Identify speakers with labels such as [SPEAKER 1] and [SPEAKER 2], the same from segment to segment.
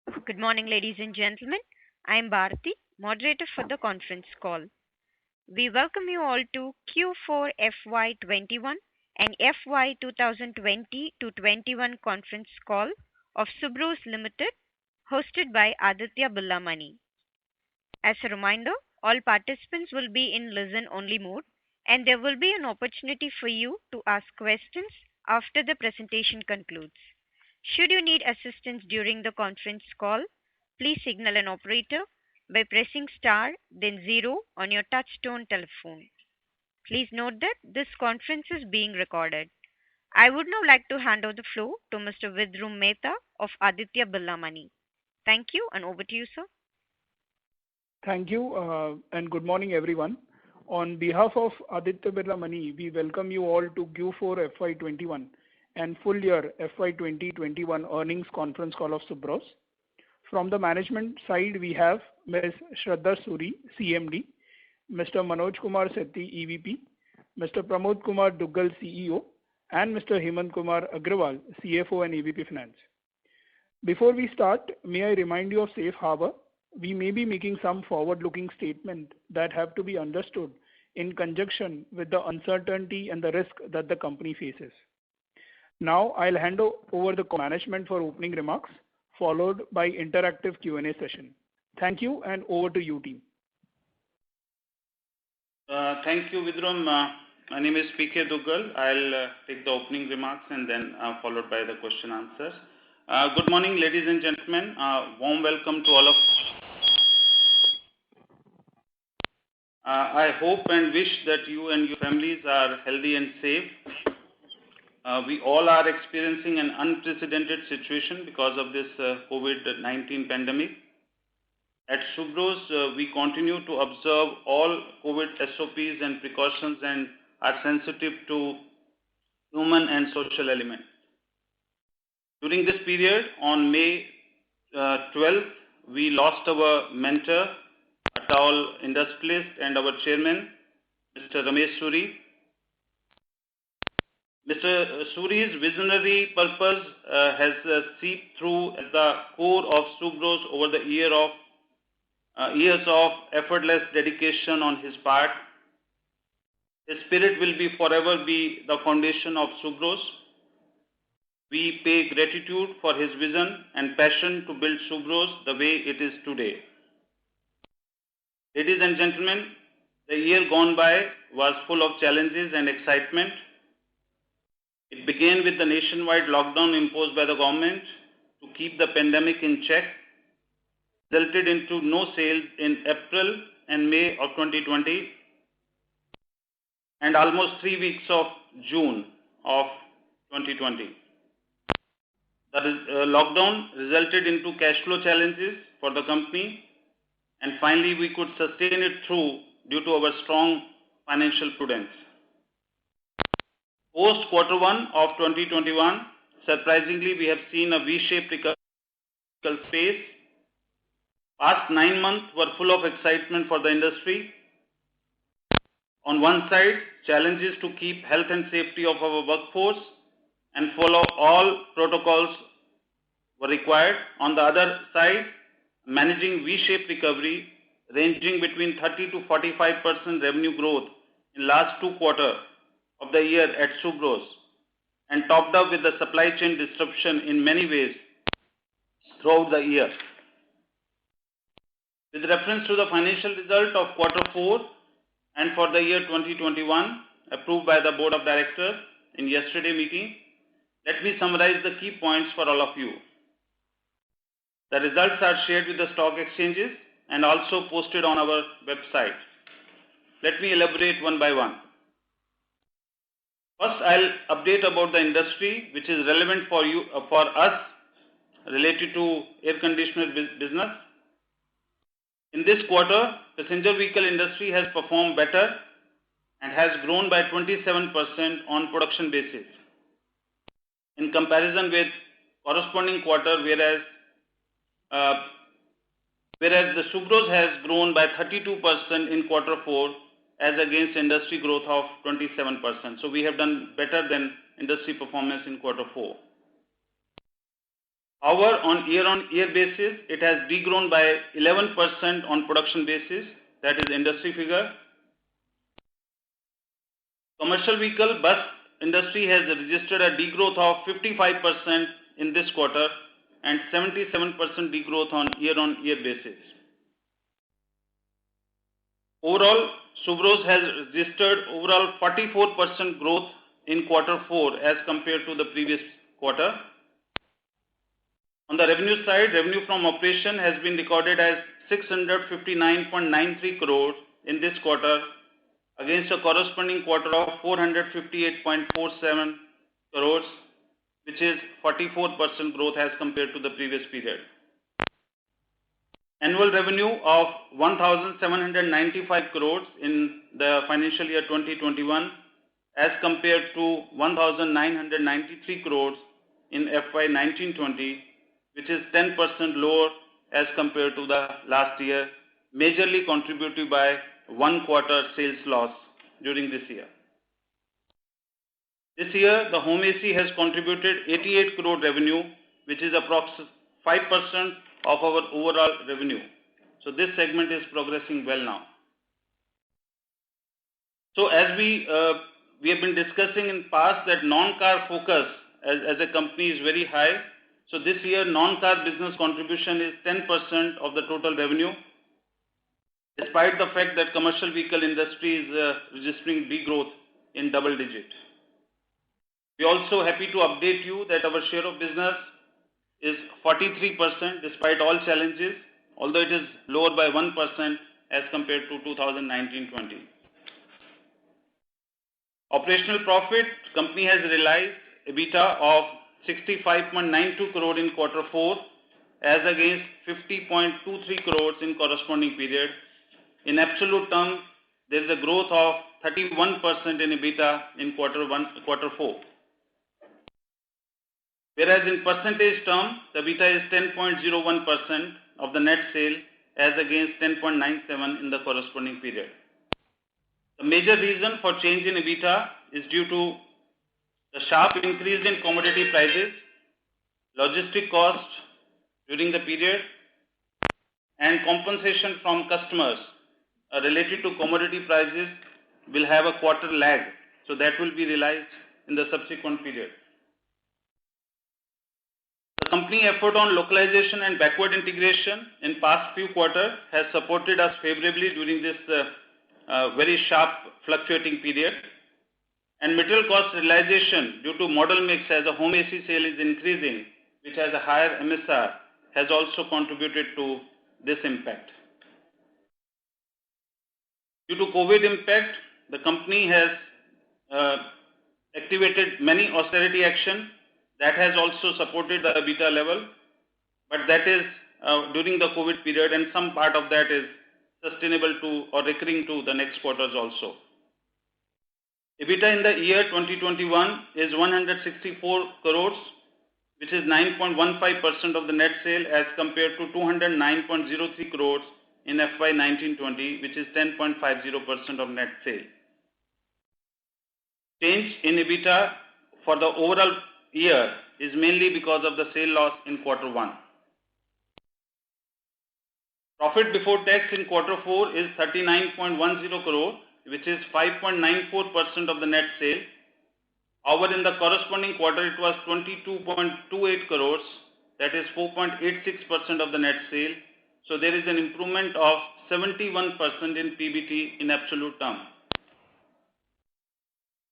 [SPEAKER 1] Good morning, ladies and gentlemen. I am Bharati, moderator for the conference call. We welcome you all to Q4 FY21 and FY 2020 to 21 conference call of Subros Limited, hosted by Aditya Birla Money. As a reminder, all participants will be in listen only mode, and there will be an opportunity for you to ask questions after the presentation concludes. Should you need assistance during the conference call, please signal an operator by pressing star then zero on your touchtone telephone. Please note that this conference is being recorded. I would now like to hand over the floor to Mr. Vidrum Mehta of Aditya Birla Money. Thank you, and over to you, sir.
[SPEAKER 2] Thank you, and good morning, everyone. On behalf of Aditya Birla Money, we welcome you all to Q4 FY21 and full year FY 2021 earnings conference call of Subros. From the management side, we have Ms. Shraddha Suri, CMD, Mr. Manoj Kumar Sethi, EVP, Mr. Pramod Kumar Duggal, CEO, and Mr. Hemant Kumar Agrawal, CFO and EVP Finance. Before we start, may I remind you of Safe Harbor? We may be making some forward-looking statement that have to be understood in conjunction with the uncertainty and the risk that the company faces. Now, I'll hand over the management for opening remarks, followed by interactive Q&A session. Thank you, and over to you, team.
[SPEAKER 3] Thank you, Vidrum. My name is P.K. Duggal. I'll take the opening remarks and then followed by the question answers. Good morning, ladies and gentlemen. Warm welcome to all of I hope and wish that you and your families are healthy and safe. We all are experiencing an unprecedented situation because of this COVID-19 pandemic. At Subros, we continue to observe all COVID SOPs and precautions and are sensitive to human and social element. During this period, on May 12th, we lost our mentor, a tall industrialist and our chairman, Mr. Ramesh Suri. Mr. Suri's visionary purpose has seeped through at the core of Subros over the years of effortless dedication on his part. His spirit will forever be the foundation of Subros. We pay gratitude for his vision and passion to build Subros the way it is today. Ladies and gentlemen, the year gone by was full of challenges and excitement. It began with the nationwide lockdown imposed by the government to keep the pandemic in check, resulted into no sales in April and May of 2020 and almost 3 weeks of June of 2020. The lockdown resulted into cash flow challenges for the company, and finally we could sustain it through due to our strong financial prudence. Post quarter 1 of 2021, surprisingly, we have seen a V-shaped recovery phase. Past 9 months were full of excitement for the industry. On one side, challenges to keep health and safety of our workforce and follow all protocols were required. On the other side, managing V-shaped recovery ranging between 30 to 45% revenue growth in last 2 quarters of the year at Subros and topped up with the supply chain disruption in many ways throughout the year. With reference to the financial result of quarter 4 and for the year 2021 approved by the board of directors in yesterday meeting, let me summarize the key points for all of you. The results are shared with the stock exchanges and also posted on our website. Let me elaborate one by one. First, I'll update about the industry which is relevant for us related to air conditioner business. In this quarter, passenger vehicle industry has performed better and has grown by 27% on production basis in comparison with corresponding quarter, whereas the Subros has grown by 32% in quarter 4 as against industry growth of 27%. So we have done better than industry performance in quarter 4. However, on year-on-year basis, it has degrown by 11% on production basis, that is industry figure. Commercial vehicle bus industry has registered a degrowth of 55% in this quarter and 77% degrowth on year-on-year basis. Overall, Subros has registered overall 44% growth in quarter 4 as compared to the previous quarter. On the revenue side, revenue from operation has been recorded as 659.93 crores in this quarter against a corresponding quarter of 458.47 crores, which is 44% growth as compared to the previous period. Annual revenue of 1,795 crores in the financial year 2021 as compared to 1,993 crores in FY 19-20, which is 10% lower as compared to the last year, majorly contributed by one quarter sales loss during this year. This year, the home AC has contributed 88 crore revenue, which is approximately 5% of our overall revenue. So this segment is progressing well now. So as we have been discussing in past that non-car focus as a company is very high. So this year non-car business contribution is 10% of the total revenue, despite the fact that commercial vehicle industry is registering degrowth in double digit. We are also happy to update you that our share of business is 43% despite all challenges, although it is lower by 1% as compared to 2019-20. Operational profit, company has realized EBITDA of 65.92 crore in quarter 4 as against 50.23 crores in corresponding period. In absolute term, there is a growth of 31% in EBITDA in quarter 4. Whereas in percentage term, the EBITDA is 10.01% of the net sale as against 10.97 in the corresponding period. The major reason for change in EBITDA is due to the sharp increase in commodity prices, logistic cost during the period, and compensation from customers related to commodity prices will have a quarter lag, so that will be realized in the subsequent period. The company effort on localization and backward integration in past few quarters has supported us favorably during this very sharp fluctuating period. And material cost realization due to model mix as a home AC sale is increasing, which has a higher MSR, has also contributed to this impact. Due to COVID impact, the company has activated many austerity action that has also supported the EBITDA level, but that is during the COVID period, and some part of that is sustainable to or recurring to the next quarters also. EBITDA in the year 2021 is 164 crores, which is 9.15% of the net sale as compared to 209.03 crores in FY 19-20, which is 10.50% of net sale. Change in EBITDA for the overall year is mainly because of the sale loss in quarter 1. Profit before tax in quarter 4 is 39.10 crore, which is 5.94% of the net sale. However, in the corresponding quarter, it was 22.28 crores, that is 4.86% of the net sale. So there is an improvement of 71% in PBT in absolute term.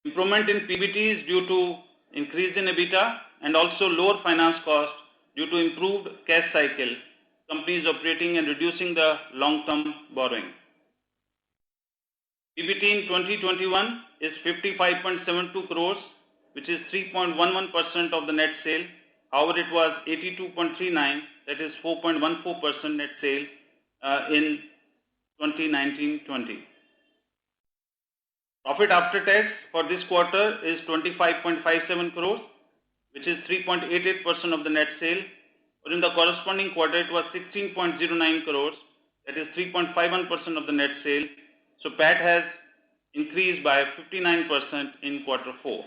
[SPEAKER 3] Improvement in PBT is due to increase in EBITDA and also lower finance cost due to improved cash cycle. Company is operating and reducing the long-term borrowing. PBT in 2021 is 55.72 crores, which is 3.11% of the net sale. However, it was 82.39, that is 4.14% net sale in 2019-20. Profit after tax for this quarter is 25.57 crores, which is 3.88% of the net sale. But in the corresponding quarter, it was 16.09 crores, that is 3.51% of the net sale. So PAT has increased by 59% in quarter 4.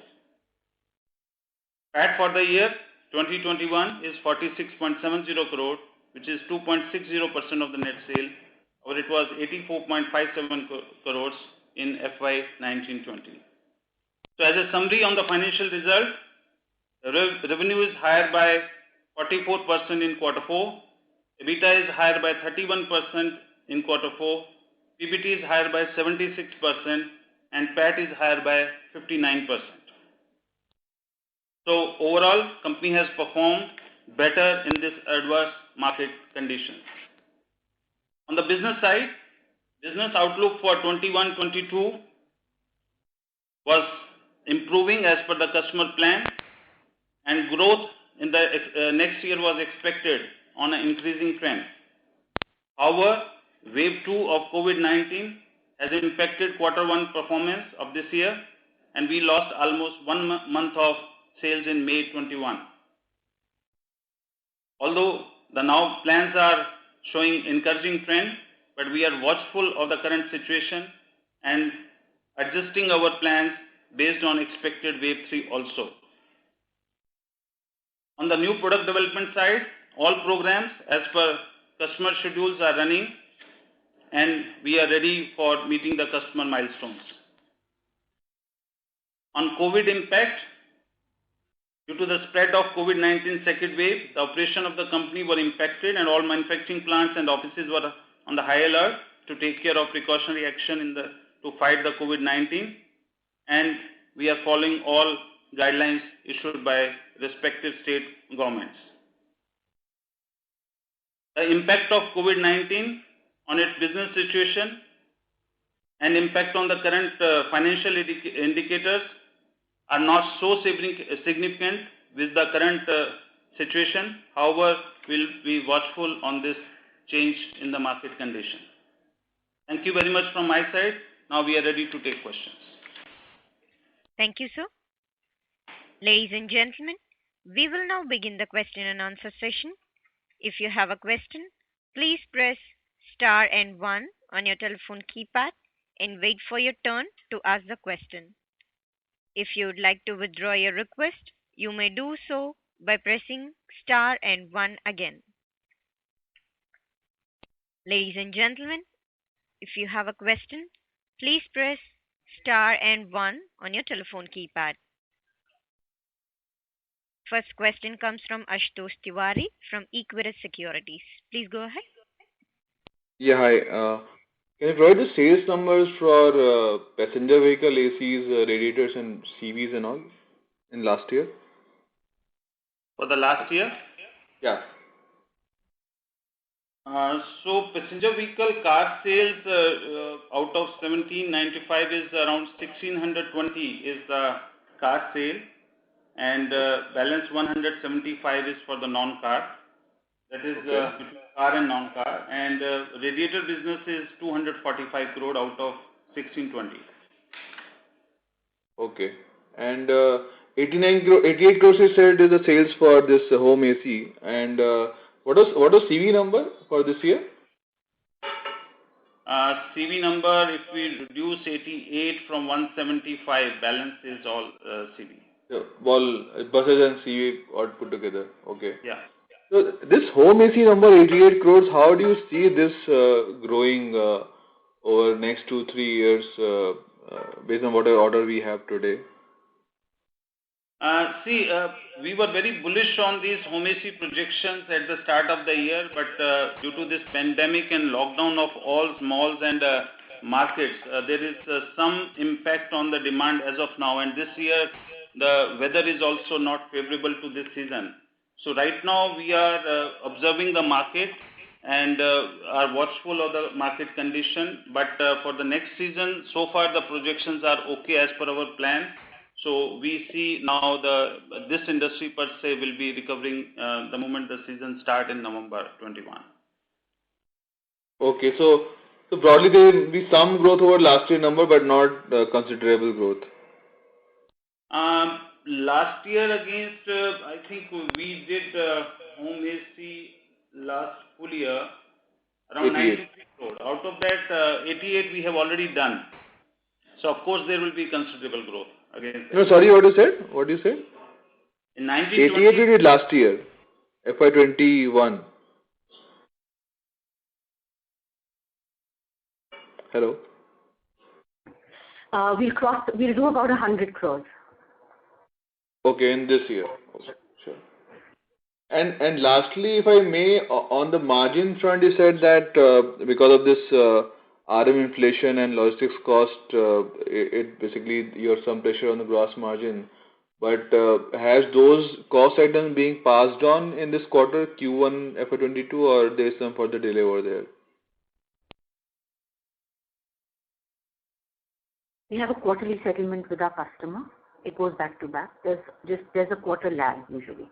[SPEAKER 3] PAT for the year 2021 is 46.70 crore, which is 2.60% of the net sale, or it was 84.57 crores in FY 1920. So as a summary on the financial result, revenue is higher by 44% in quarter 4, EBITDA is higher by 31% in quarter 4, PBT is higher by 76%, and PAT is higher by 59%. So overall, company has performed better in this adverse market conditions. On the business side, business outlook for 21-22 was improving as per the customer plan, and growth in the next year was expected on an increasing trend. However, wave 2 of COVID-19 has impacted quarter 1 performance of this year, and we lost almost 1 month of sales in May 21. Although the now plans are showing encouraging trend, but we are watchful of the current situation and adjusting our plans based on expected wave 3 also. On the new product development side, all programs as per customer schedules are running, and we are ready for meeting the customer milestones. On COVID impact, due to the spread of COVID-19 second wave, the operation of the company were impacted, and all manufacturing plants and offices were on the high alert to take care of precautionary action to fight the COVID-19, and we are following all guidelines issued by respective state governments. The impact of COVID-19 on its business situation and impact on the current financial indicators are not so significant with the current situation. However, we'll be watchful on this change in the market condition. Thank you very much from my side. Now we are ready to take questions.
[SPEAKER 1] Thank you, sir. Ladies and gentlemen, we will now begin the question and answer session. If you have a question, please press star and 1 on your telephone keypad and wait for your turn to ask the question. If you would like to withdraw your request, you may do so by pressing star and 1 again. Ladies and gentlemen, if you have a question, please press star and 1 on your telephone keypad. First question comes from Ashutosh Tiwari from Equirus Securities. Please go ahead.
[SPEAKER 4] Yeah, hi. Can you provide the sales numbers for passenger vehicle ACs, radiators and CVs and all in last year?
[SPEAKER 3] For the last year?
[SPEAKER 4] Yeah.
[SPEAKER 3] So passenger vehicle car sales out of 1795 is around 1620 is the car sale, and balance 175 is for the non-car. That is between car and non-car. And radiator business is 245 crore out of 1620.
[SPEAKER 4] Okay. And 88 crores you said is the sales for this home AC. And what was CV number for this year?
[SPEAKER 3] CV number, if we reduce 88 from 175, balance is all CV.
[SPEAKER 4] Yeah, all buses and CV all put together. Okay.
[SPEAKER 3] Yeah.
[SPEAKER 4] So this home AC number 88 crores, how do you see this growing over next 2-3 years based on whatever order we have today?
[SPEAKER 3] We were very bullish on these home AC projections at the start of the year, but due to this pandemic and lockdown of all malls and markets, there is some impact on the demand as of now. And this year, the weather is also not favorable to this season. So right now, we are observing the market and are watchful of the market condition. But for the next season, so far the projections are okay as per our plan. So we see now this industry per se will be recovering the moment the season start in November 21.
[SPEAKER 4] Okay, so broadly there will be some growth over last year number, but not considerable growth.
[SPEAKER 3] Last year against, I think we did home AC last full year around 93 crore. Out of that, 88 we have already done. So of course there will be considerable growth against that.
[SPEAKER 4] No, sorry, what you said?
[SPEAKER 3] In
[SPEAKER 4] 88
[SPEAKER 3] 1920,
[SPEAKER 4] we did last year, FY21. Hello?
[SPEAKER 5] We'll do about 100 crores.
[SPEAKER 4] Okay, in this year. Okay, sure. And lastly, if I may, on the margin front, you said that because of this RM inflation and logistics cost, it basically you have some pressure on the gross margin. But has those cost items being passed on in this quarter, Q1 FY22, or there is some further delay over there?
[SPEAKER 5] We have a quarterly settlement with our customer. It goes back to back. There's a quarter lag usually.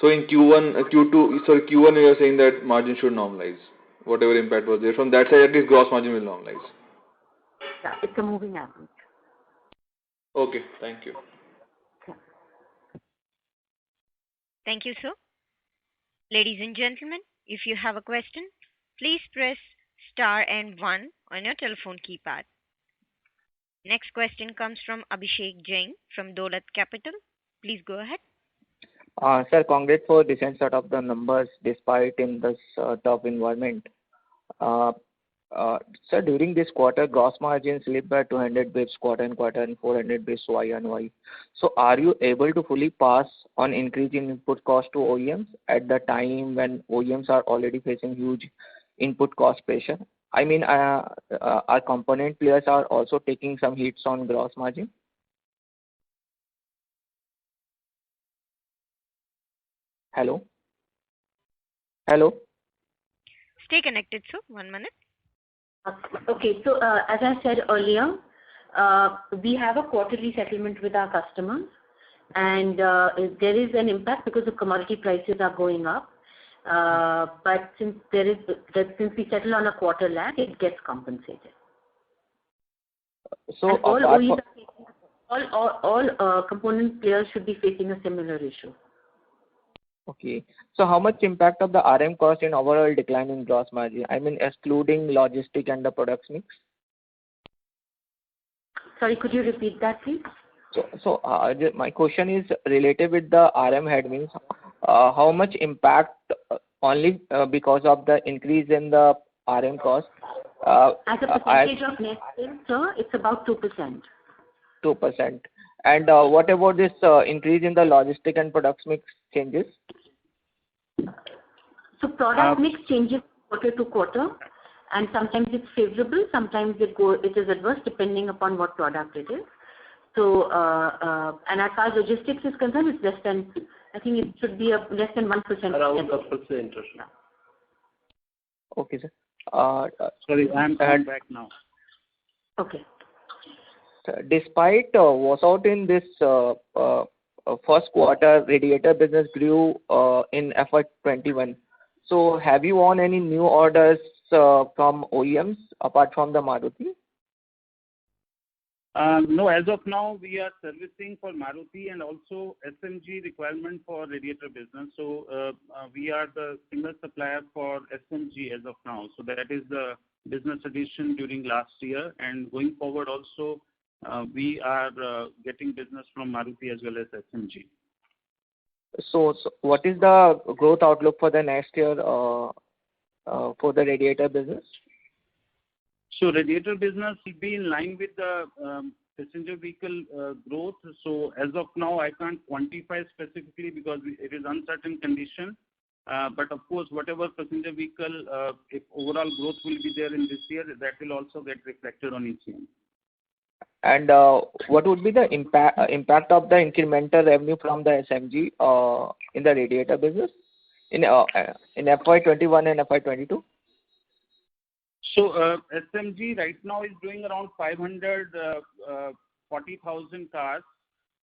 [SPEAKER 4] So in Q1, Q2, Q1 you are saying that margin should normalize. Whatever impact was there. From that side, at least gross margin will normalize.
[SPEAKER 5] Yeah, it's a moving average.
[SPEAKER 4] Okay, thank you.
[SPEAKER 5] Okay.
[SPEAKER 1] Thank you, sir. Ladies and gentlemen, if you have a question, please press star and 1 on your telephone keypad. Next question comes from Abhishek Jain from Dolat Capital. Please go ahead.
[SPEAKER 6] Sir, congrats for decent set of the numbers despite in this tough environment. Sir, during this quarter, gross margin slipped by 200 basis quarter-on-quarter and 400 basis Y-on-Y. So are you able to fully pass on increase in input cost to OEMs at the time when OEMs are already facing huge input cost pressure? I mean, our component players are also taking some hits on gross margin. Hello? Hello?
[SPEAKER 1] Stay connected, sir. 1 minute.
[SPEAKER 5] Okay, so as I said earlier, we have a quarterly settlement with our customers, and there is an impact because the commodity prices are going up. But since we settle on a quarter lag, it gets compensated.
[SPEAKER 6] So
[SPEAKER 5] and all component players should be facing a similar issue.
[SPEAKER 6] Okay. So how much impact of the RM cost in overall decline in gross margin? I mean, excluding logistic and the products mix.
[SPEAKER 5] Sorry, could you repeat that, please?
[SPEAKER 6] So my question is related with the RM headwinds. How much impact only because of the increase in the RM cost?
[SPEAKER 5] As a percentage of net sales, sir, it's about 2%.
[SPEAKER 6] 2%. And what about this increase in the logistic and products mix changes?
[SPEAKER 5] So product mix changes quarter to quarter, and sometimes it's favorable, sometimes it is adverse depending upon what product it is. So and as far as logistics is concerned, it's less than, I think it should be less than 1%.
[SPEAKER 7] Around 1%.
[SPEAKER 6] Okay, sir.
[SPEAKER 7] Sorry, I'm back now.
[SPEAKER 5] Okay.
[SPEAKER 6] Despite washout in this first quarter, radiator business grew in FY21. So have you won any new orders from OEMs apart from the Maruti?
[SPEAKER 7] No, as of now, we are servicing for Maruti and also SMG requirement for radiator business. So we are the single supplier for SMG as of now. So that is the business addition during last year. And going forward also, we are getting business from Maruti as well as SMG.
[SPEAKER 6] So what is the growth outlook for the next year for the radiator business?
[SPEAKER 7] So radiator business will be in line with the passenger vehicle growth. So as of now, I can't quantify specifically because it is uncertain condition. But of course, whatever passenger vehicle, if overall growth will be there in this year, that will also get reflected on ECM.
[SPEAKER 6] And what would be the impact of the incremental revenue from the SMG in the radiator business in FY21 and FY22?
[SPEAKER 7] So SMG right now is doing around 540,000 cars,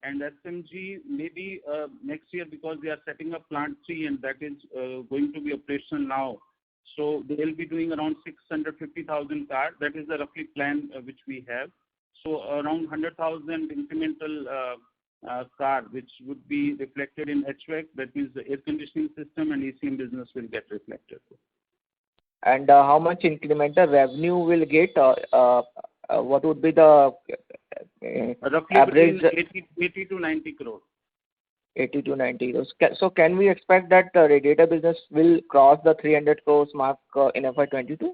[SPEAKER 7] and SMG maybe next year, because they are setting up plant 3 and that is going to be operational now. So they will be doing around 650,000 cars. That is the roughly plan which we have. So around 100,000 incremental car, which would be reflected in HVAC, that means the air conditioning system and ECM business will get reflected.
[SPEAKER 6] And how much incremental revenue will get? What would be the
[SPEAKER 7] roughly
[SPEAKER 6] average?
[SPEAKER 7] 80 to 90 crores.
[SPEAKER 6] 80 to 90 crores. So can we expect that radiator business will cross the 300 crores mark in FY22?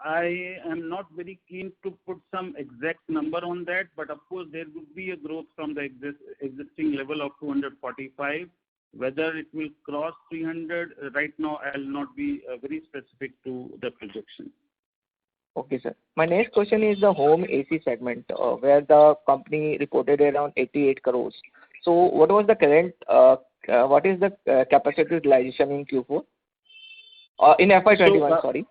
[SPEAKER 7] I am not very keen to put some exact number on that, but of course there would be a growth from the existing level of 245. Whether it will cross 300, right now I'll not be very specific to the projection.
[SPEAKER 6] Okay, sir. My next question is the home AC segment, where the company reported around 88 crores. So what was the current, what is the capacity utilization in Q4? In FY21, sorry.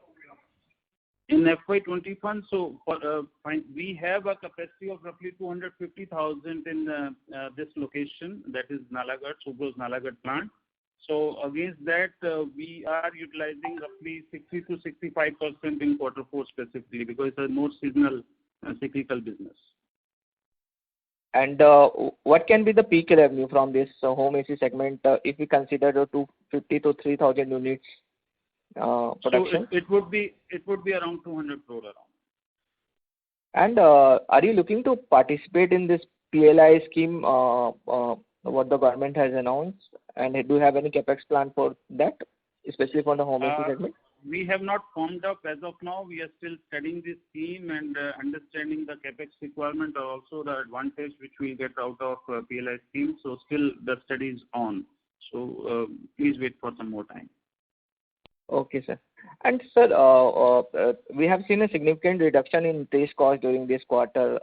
[SPEAKER 7] In FY21, we have a capacity of roughly 250,000 in this location, that is Nalagarh, Subros Nalagarh plant. So against that, we are utilizing roughly 60 to 65% in Q4 specifically, because it's a more seasonal cyclical business.
[SPEAKER 6] And what can be the peak revenue from this home AC segment if we consider the 250 to 3,000 units production?
[SPEAKER 7] So it would be around 200 crore around.
[SPEAKER 6] And are you looking to participate in this PLI scheme, what the government has announced? And do you have any capex plan for that, especially for the home AC segment?
[SPEAKER 7] We have not formed up as of now. We are still studying this scheme and understanding the capex requirement, or also the advantage which we get out of PLI scheme. So still the study is on. So please wait for some more time.
[SPEAKER 6] Okay, sir. And sir, we have seen a significant reduction in interest cost during this quarter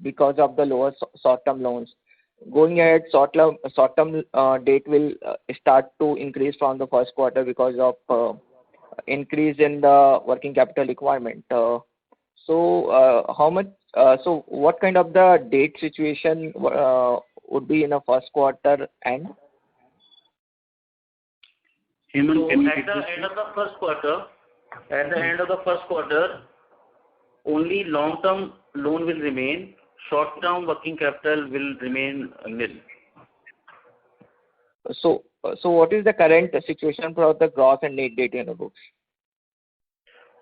[SPEAKER 6] because of the lower short-term loans. Going ahead, short-term debt will start to increase from the first quarter because of increase in the working capital requirement. So how much? So what kind of the debt situation would be in the first quarter end?
[SPEAKER 7] Hemant, can you
[SPEAKER 8] at the end of the first quarter, only long-term loan will remain. Short-term working capital will remain nil.
[SPEAKER 6] So what is the current situation for the gross and net debt in the books?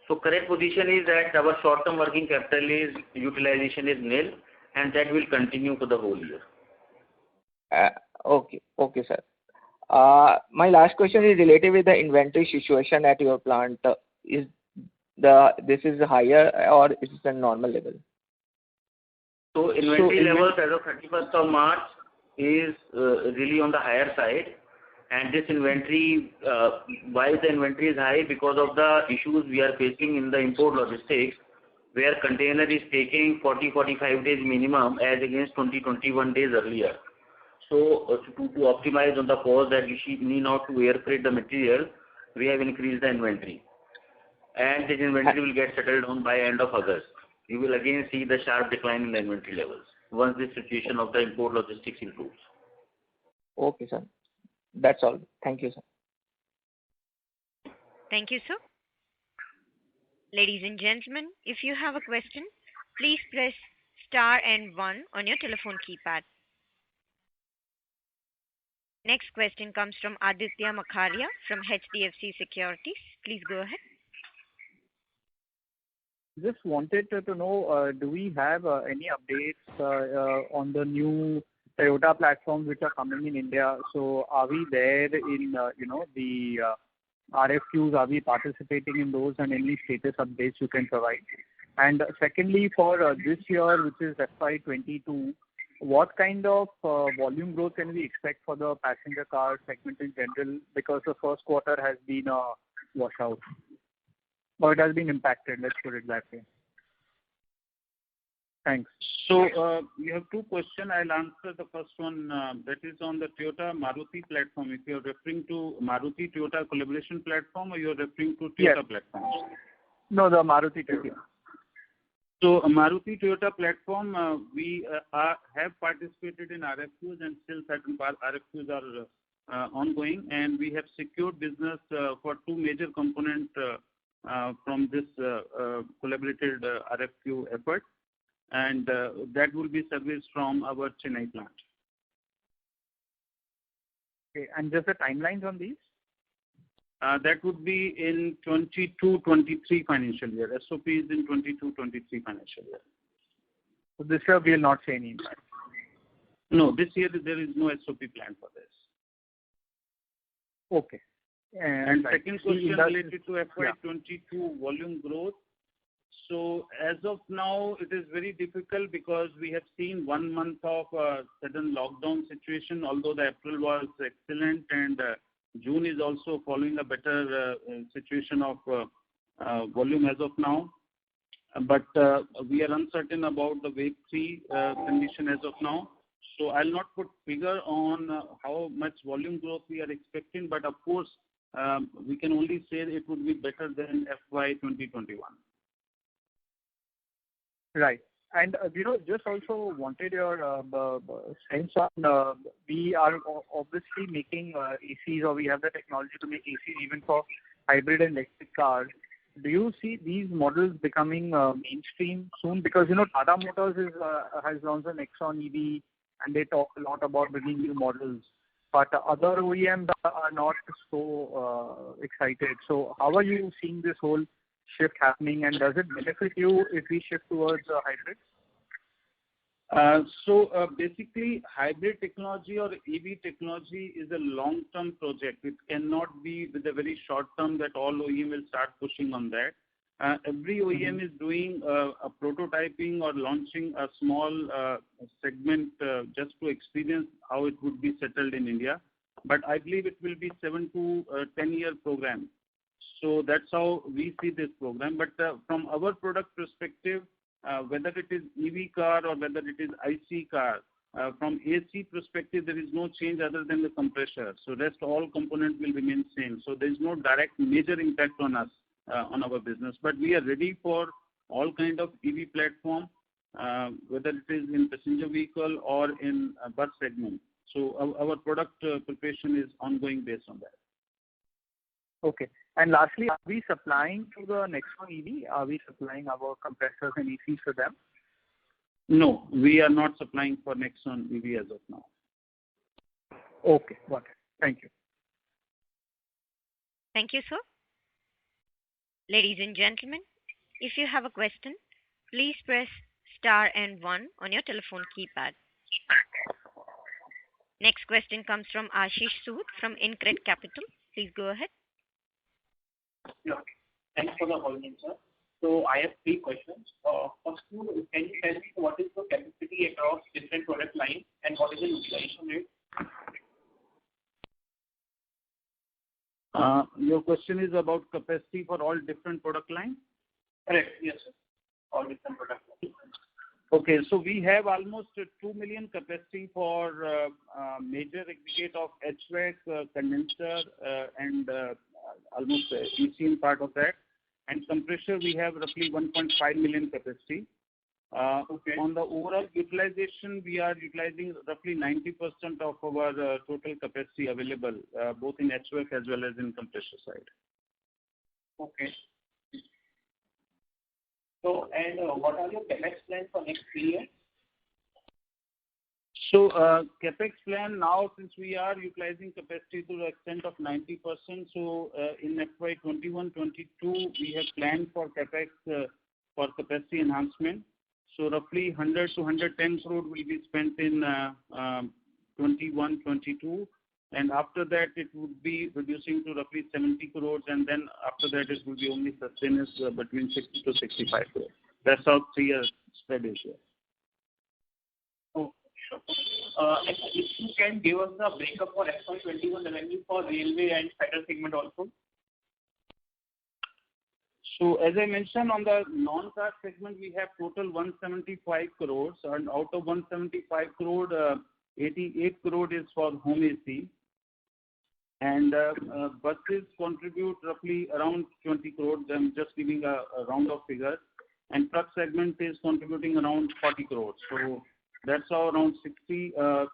[SPEAKER 8] So current position is that our short-term working capital utilization is nil, and that will continue for the whole year.
[SPEAKER 6] Okay, sir. My last question is related with the inventory situation at your plant. This is higher or is it a normal level?
[SPEAKER 8] So inventory levels as of 31st of March is really on the higher side, and this inventory, why the inventory is high? Because of the issues we are facing in the import logistics, where container is taking 40-45 days minimum as against 20-21 days earlier. So to optimize on the cost that we need not to air freight the material, we have increased the inventory. And this inventory will get settled down by end of August. You will again see the sharp decline in the inventory levels once the situation of the import logistics improves.
[SPEAKER 6] Okay, sir. That's all. Thank you, sir.
[SPEAKER 1] Thank you, sir. Ladies and gentlemen, if you have a question, please press star and 1 on your telephone keypad. Next question comes from Aditya Makharia from HDFC Securities. Please go ahead.
[SPEAKER 9] Just wanted to know, do we have any updates on the new Toyota platforms which are coming in India? So are we there in, the RFQs? Are we participating in those, and any status updates you can provide? And secondly, for this year, which is FY22, what kind of volume growth can we expect for the passenger car segment in general? Because the first quarter has been a washout, or it has been impacted, let's put it that way. Thanks.
[SPEAKER 7] So you have two questions. I'll answer the first one. That is on the Toyota Maruti platform. If you're referring to Maruti Toyota collaboration platform, or you're referring to Toyota platform?
[SPEAKER 9] No, the Maruti Toyota.
[SPEAKER 7] So Maruti Toyota platform, we have participated in RFQs, and still certain RFQs are ongoing, and we have secured business for two major components from this collaborated RFQ effort, and that will be serviced from our Chennai plant.
[SPEAKER 9] Okay, and just the timelines on these?
[SPEAKER 7] That would be in 22-23 financial year. SOP is in 22-23 financial year.
[SPEAKER 9] So this year we will not see any impact.
[SPEAKER 7] No, this year there is no SOP plan for this.
[SPEAKER 9] Okay.
[SPEAKER 7] And
[SPEAKER 9] right.
[SPEAKER 7] second question related to FY22 volume growth. So as of now, it is very difficult because we have seen 1 month of sudden lockdown situation, although the April was excellent and June is also following a better situation of volume as of now. But we are uncertain about the wave 3 condition as of now. So I'll not put figure on how much volume growth we are expecting, but of course, we can only say it would be better than FY 2021.
[SPEAKER 9] Right. And, just also wanted your sense on, we are obviously making ACs, or we have the technology to make ACs even for hybrid and electric cars. Do you see these models becoming mainstream soon? Because, Tata Motors has launched an Nexon EV, and they talk a lot about bringing new models. But other OEMs are not so excited. So how are you seeing this whole shift happening, and does it benefit you if we shift towards hybrids?
[SPEAKER 7] Basically, hybrid technology or EV technology is a long-term project. It cannot be with a very short term that all OEM will start pushing on that. Every OEM is doing a prototyping or launching a small segment just to experience how it would be settled in India. But I believe it will be 7 to 10-year program. So that's how we see this program. But from our product perspective, whether it is EV car or whether it is IC car, from AC perspective, there is no change other than the compressor. So rest all components will remain same. So there is no direct major impact on us, on our business. But we are ready for all kind of EV platform, whether it is in passenger vehicle or in bus segment. So our product preparation is ongoing based on that.
[SPEAKER 9] Okay. And lastly, are we supplying to the Nexon EV? Are we supplying our compressors and ACs for them?
[SPEAKER 7] No, we are not supplying for Nexon EV as of now.
[SPEAKER 9] Okay, got it. Thank you.
[SPEAKER 1] Thank you, sir. Ladies and gentlemen, if you have a question, please press star and 1 on your telephone keypad. Next question comes from Ashish Sood from InCred Capital. Please go ahead.
[SPEAKER 10] Yeah. Thanks for the holding, sir. So I have 3 questions. First, can you tell me what is the capacity across different product lines and what is the utilization rate?
[SPEAKER 7] Your question is about capacity for all different product lines?
[SPEAKER 10] Correct. Yes, sir. All different product lines.
[SPEAKER 7] Okay, so we have almost 2 million capacity for major aggregate of HVAC, condenser, and almost ECM part of that. And compressor, we have roughly 1.5 million capacity. On the overall utilization, we are utilizing roughly 90% of our total capacity available, both in HVAC as well as in compressor side.
[SPEAKER 10] Okay. So, and what are your CapEx plans for next 3 years?
[SPEAKER 7] So, CapEx plan now, since we are utilizing capacity to the extent of 90%, so in FY 21-22, we have planned for CapEx for capacity enhancement. So, roughly 100 to 110 crore will be spent in 21-22, and after that it would be reducing to roughly 70 crores, and then after that it will be only sustenance between 60 to 65 crores. That's how 3 years spread is here.
[SPEAKER 10] Oh, sure. And if you can give us the breakup for FY21 revenue for railway and federal segment also.
[SPEAKER 7] So as I mentioned, on the non-car segment, we have total 175 crores, and out of 175 crore, 88 crore is for home AC, and buses contribute roughly around 20 crores. I'm just giving a round of figures, and truck segment is contributing around 40 crores. So that's how around 60,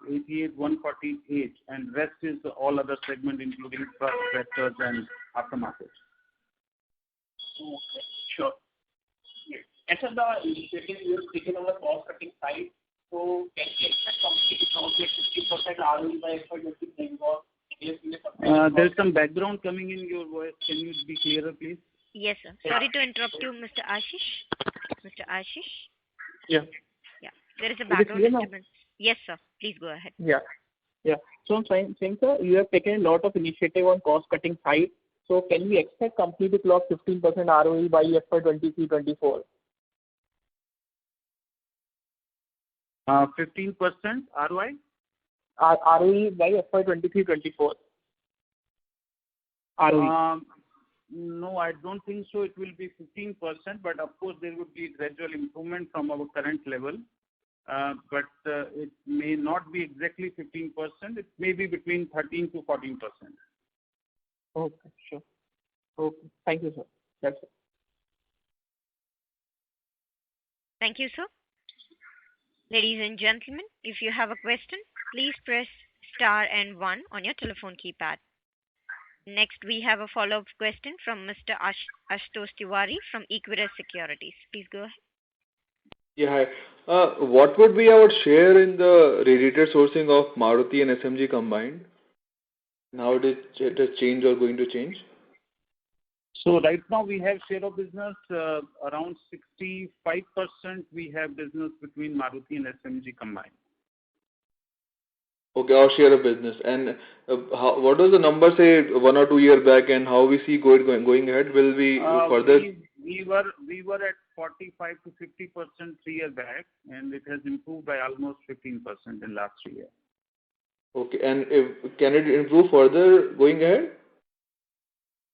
[SPEAKER 7] 88, 148, and rest is all other segment, including truck, tractors, and aftermarket.
[SPEAKER 10] Okay, sure. Yes. And so the initiative you have taken on the cost cutting side, so can we expect something around 50% ROE by FY 2021?
[SPEAKER 7] There's some background coming in your voice. Can you be clearer, please?
[SPEAKER 1] Yes, sir. Sorry to interrupt you, Mr. Ashish. Mr. Ashish?
[SPEAKER 7] Yeah.
[SPEAKER 1] Yeah. There is a background disturbance. Yes, sir. Please go ahead.
[SPEAKER 10] Yeah. Yeah. So I'm saying, sir, you have taken a lot of initiative on cost-cutting side. So can we expect company to clock 15% ROE by FY 23-24?
[SPEAKER 7] 15% ROI?
[SPEAKER 10] ROE by FY 23-24. ROE.
[SPEAKER 7] No, I don't think so. It will be 15%, but of course there would be gradual improvement from our current level. But it may not be exactly 15%. It may be between 13 to 14%.
[SPEAKER 10] Okay, sure. Okay. Thank you, sir. That's it.
[SPEAKER 1] Thank you, sir. Ladies and gentlemen, if you have a question, please press star and 1 on your telephone keypad. Next, we have a follow-up question from Mr. Ashutosh Tiwari from Equirus Securities. Please go ahead.
[SPEAKER 4] Yeah, hi. What would be our share in the radiator sourcing of Maruti and SMG combined? And how it has changed or going to change?
[SPEAKER 7] So right now we have share of business around 65%. We have business between Maruti and SMG combined.
[SPEAKER 4] Okay, our share of business. And what was the number, say, 1 or 2 years back, and how we see going ahead? Will we further?
[SPEAKER 7] We were at 45 to 50% 3 years back, and it has improved by almost 15% in last 3 years.
[SPEAKER 4] Okay, and can it improve further going ahead?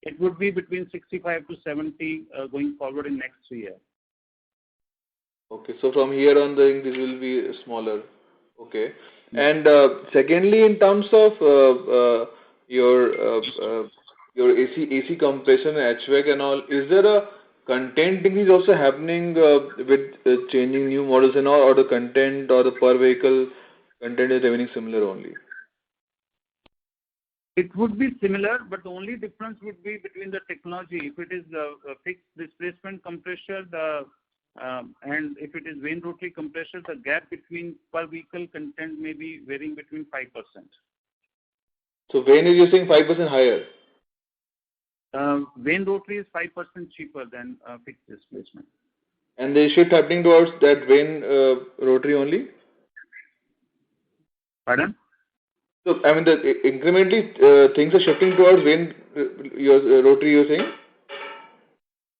[SPEAKER 7] It would be between 65 to 70 going forward in next 3 years.
[SPEAKER 4] Okay, so from here on, this will be smaller. Okay. And secondly, in terms of your AC compression, HVAC and all, is there a content increase also happening with changing new models and all, or the content or the per vehicle content is remaining similar only?
[SPEAKER 7] It would be similar, but the only difference would be between the technology. If it is a fixed displacement compressor, and if it is vane rotary compressor, the gap between per vehicle content may be varying between 5%.
[SPEAKER 4] So vane is using 5% higher?
[SPEAKER 7] Vane rotary is 5% cheaper than fixed displacement.
[SPEAKER 4] And they shift happening towards that vane rotary only?
[SPEAKER 7] Pardon?
[SPEAKER 4] So, I mean, incrementally things are shifting towards vane rotary, you're saying?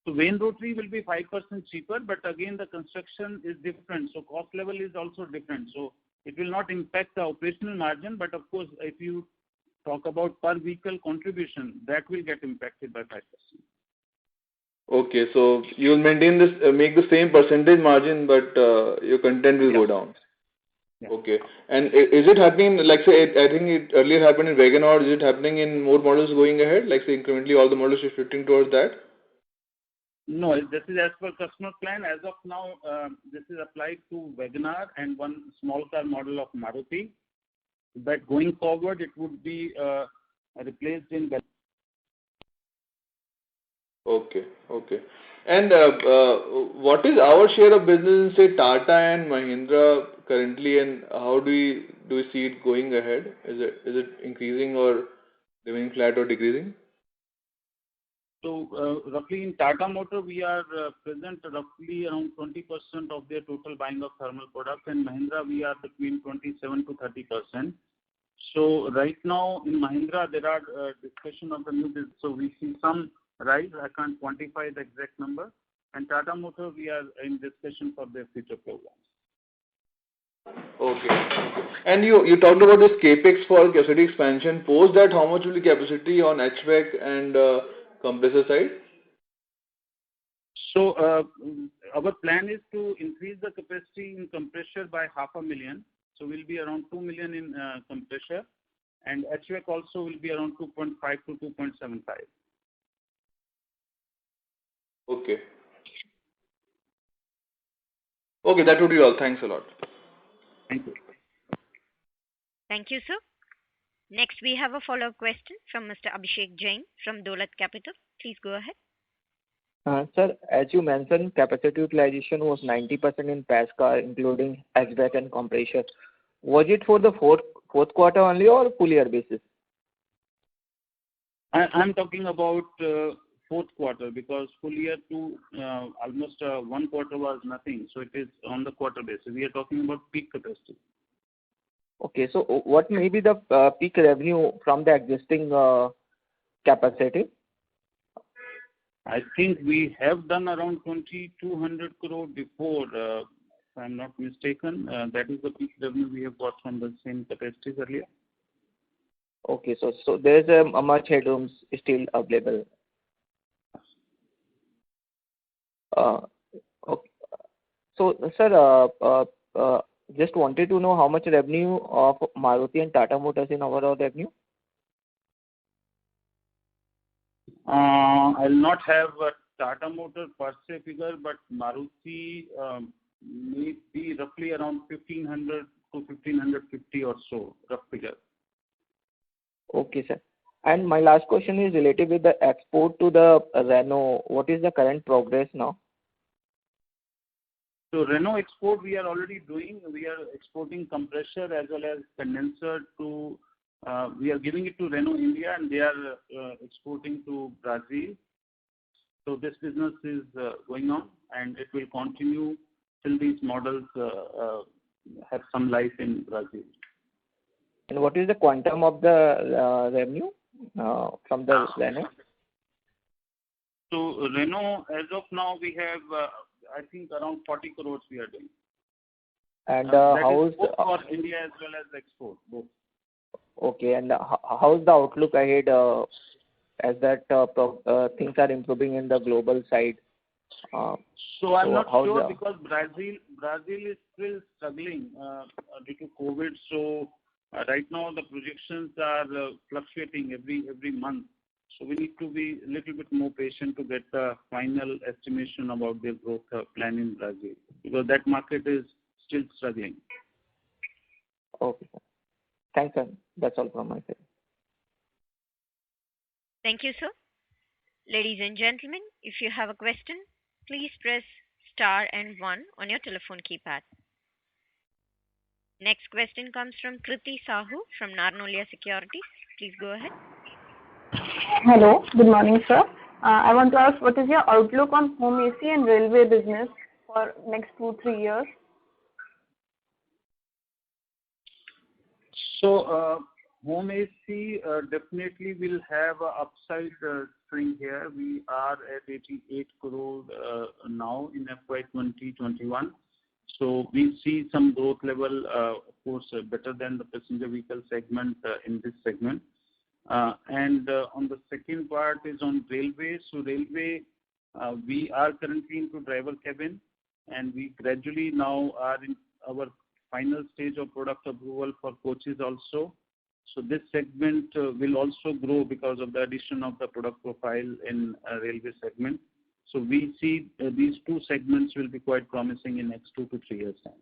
[SPEAKER 7] So vane rotary will be 5% cheaper, but again the construction is different. So cost level is also different. So it will not impact the operational margin, but of course if you talk about per vehicle contribution, that will get impacted by 5%.
[SPEAKER 4] Okay, so you will maintain this, make the same percentage margin, but your content will go down.
[SPEAKER 7] Yeah.
[SPEAKER 4] Okay, and is it happening, like say, I think it earlier happened in WagonR, is it happening in more models going ahead? Like say incrementally all the models are shifting towards that?
[SPEAKER 7] No, this is as per customer plan. As of now, this is applied to WagonR and one small car model of Maruti. But going forward, it would be replaced in.
[SPEAKER 4] Okay, okay. And what is our share of business in say Tata and Mahindra currently, and how do we see it going ahead? Is it increasing or remaining flat or decreasing?
[SPEAKER 7] So roughly in Tata Motor, we are present roughly around 20% of their total buying of thermal products, and Mahindra we are between 27 to 30%. So right now in Mahindra there are discussion of the new business, so we see some rise. I can't quantify the exact number. And Tata Motor we are in discussion for their future programs.
[SPEAKER 4] Okay. And you talked about this capex for capacity expansion. Post that, how much will be capacity on HVAC and compressor side?
[SPEAKER 7] So our plan is to increase the capacity in compressor by 500,000. So we'll be around 2 million in compressor, and HVAC also will be around 2.5 to 2.75.
[SPEAKER 4] Okay. Okay, that would be all. Thanks a lot.
[SPEAKER 7] Thank you.
[SPEAKER 1] Thank you, sir. Next, we have a follow-up question from Mr. Abhishek Jain from Dolat Capital. Please go ahead.
[SPEAKER 6] Sir, as you mentioned, capacity utilization was 90% in PAS car, including HVAC and compressor. Was it for the fourth quarter only or full year basis?
[SPEAKER 7] I'm talking about fourth quarter, because full year to almost 1 quarter was nothing. So it is on the quarter basis. We are talking about peak capacity.
[SPEAKER 6] Okay. So what may be the peak revenue from the existing capacity?
[SPEAKER 7] I think we have done around 2,200 crore before, if I'm not mistaken. That is the peak revenue we have got from the same capacities earlier.
[SPEAKER 6] Okay. So there's a much headroom still available. Okay. So, sir, just wanted to know how much revenue of Maruti and Tata Motors in overall revenue?
[SPEAKER 7] I'll not have a Tata Motor per se figure, but Maruti may be roughly around 1,500 to 1,550 or so, rough figure.
[SPEAKER 6] Okay, sir. And my last question is related with the export to the Renault. What is the current progress now?
[SPEAKER 7] So Renault export we are already doing. We are exporting compressor as well as condenser to, we are giving it to Renault India, and they are exporting to Brazil. So this business is going on, and it will continue till these models have some life in Brazil.
[SPEAKER 6] And what is the quantum of the revenue from the Renault?
[SPEAKER 7] So Renault, as of now, we have, I think, around 40 crores we are doing.
[SPEAKER 6] And
[SPEAKER 7] how is both for India as well as export, both.
[SPEAKER 6] Okay, and how is the outlook ahead as that things are improving in the global side?
[SPEAKER 7] So I'm not sure because Brazil is still struggling due to COVID. So right now the projections are fluctuating every month. So we need to be a little bit more patient to get the final estimation about their growth plan in Brazil, because that market is still struggling.
[SPEAKER 6] Okay, sir. Thanks, sir. That's all from my side.
[SPEAKER 1] Thank you, sir. Ladies and gentlemen, if you have a question, please press star and 1 on your telephone keypad. Next question comes from Kriti Sahu from Narnolia Securities. Please go ahead.
[SPEAKER 11] Hello. Good morning, sir. I want to ask, what is your outlook on home AC and railway business for next 2-3 years?
[SPEAKER 7] So home AC definitely will have an upside swing here. We are at 88 crore now in FY 2021. So we see some growth level, of course, better than the passenger vehicle segment in this segment. And on the second part is on railway. So railway, we are currently into driver cabin, and we gradually now are in our final stage of product approval for coaches also. So this segment will also grow because of the addition of the product profile in railway segment. So we see these two segments will be quite promising in next 2 to 3 years time.